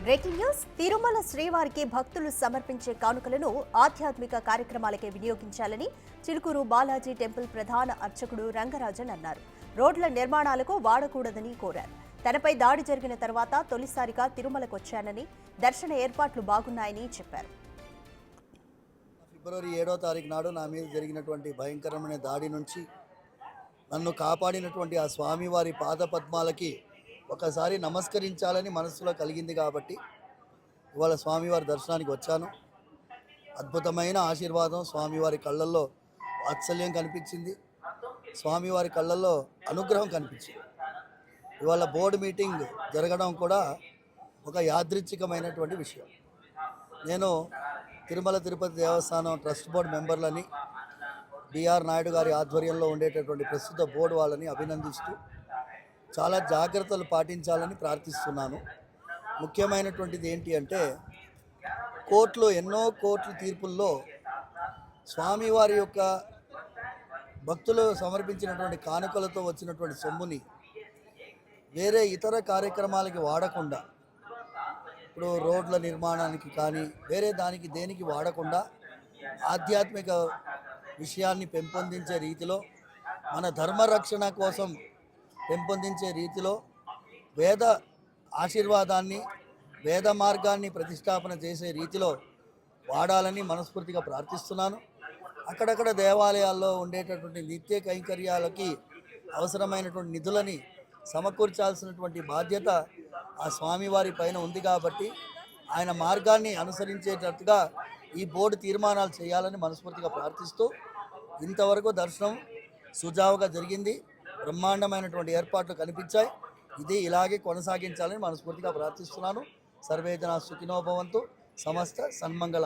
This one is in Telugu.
Breaking news. తిరుమల శ్రీవారికి భక్తులు సమర్పించే కానుకలను ఆధ్యాత్మిక కార్యక్రమాలకే వినియోగించాలని చిలుకూరు బాలాజీ టెంపుల్ ప్రధాన అర్చకుడు రంగరాజన్ అన్నారు. రోడ్ల నిర్మాణాలకు వాడకూడదని కోరారు. తనపై దాడి జరిగిన తర్వాత తొలిసారిగా తిరుమలకు వచ్చానని, దర్శన ఏర్పాట్లు బాగున్నాయని చెప్పారు. ఫిబ్రవరి 7వ తారీఖు నాడు నా మీద జరిగినటువంటి భయంకరమైన దాడి నుంచి నన్ను కాపాడినటువంటి ఆ స్వామివారి పాదపద్మాలకి ఒకసారి నమస్కరించాలని మనసులో కలిగింది కాబట్టి ఇవాళ స్వామివారి దర్శనానికి వచ్చాను. అద్భుతమైన ఆశీర్వాదం, స్వామివారి కళ్ళల్లో వాత్సల్యం కనిపించింది, స్వామివారి కళ్ళల్లో అనుగ్రహం కనిపించింది. ఇవాళ బోర్డు మీటింగ్ జరగడం కూడా ఒక యాదృచ్ఛికమైనటువంటి విషయం. నేను తిరుమల తిరుపతి దేవస్థానం ట్రస్ట్ బోర్డు మెంబర్లని, బిఆర్ నాయుడు గారి ఆధ్వర్యంలో ఉండేటటువంటి ప్రస్తుత బోర్డు వాళ్ళని అభినందిస్తూ చాలా జాగ్రత్తలు పాటించాలని ప్రార్థిస్తున్నాను. ముఖ్యమైనటువంటిది ఏంటి అంటే, ఎన్నో కోర్టు తీర్పుల్లో స్వామివారి యొక్క భక్తులు సమర్పించినటువంటి కానుకలతో వచ్చినటువంటి సొమ్ముని వేరే ఇతర కార్యక్రమాలకి వాడకుండా, ఇప్పుడు రోడ్ల నిర్మాణానికి కానీ వేరే దానికి దేనికి వాడకుండా ఆధ్యాత్మిక విషయాన్ని పెంపొందించే రీతిలో, మన ధర్మరక్షణ కోసం పెంపొందించే రీతిలో వేద ఆశీర్వాదాన్ని, వేద మార్గాన్ని ప్రతిష్టాపన చేసే రీతిలో వాడాలని మనస్ఫూర్తిగా ప్రార్థిస్తున్నాను. అక్కడక్కడ దేవాలయాల్లో ఉండేటటువంటి నిత్య కైంకర్యాలకి అవసరమైనటువంటి నిధులని సమకూర్చాల్సినటువంటి బాధ్యత ఆ స్వామివారి పైన ఉంది కాబట్టి ఆయన మార్గాన్ని అనుసరించేటట్టుగా ఈ బోర్డు తీర్మానాలు చేయాలని మనస్ఫూర్తిగా ప్రార్థిస్తూ, ఇంతవరకు దర్శనం సుజావుగా జరిగింది, బ్రహ్మాండమైనటువంటి ఏర్పాట్లు కనిపించాయి. ఇది ఇలాగే కొనసాగించాలని మనస్ఫూర్తిగా ప్రార్థిస్తున్నాను. సర్వే జనా సుఖినో భవంతు. సమస్త సన్మంగళ.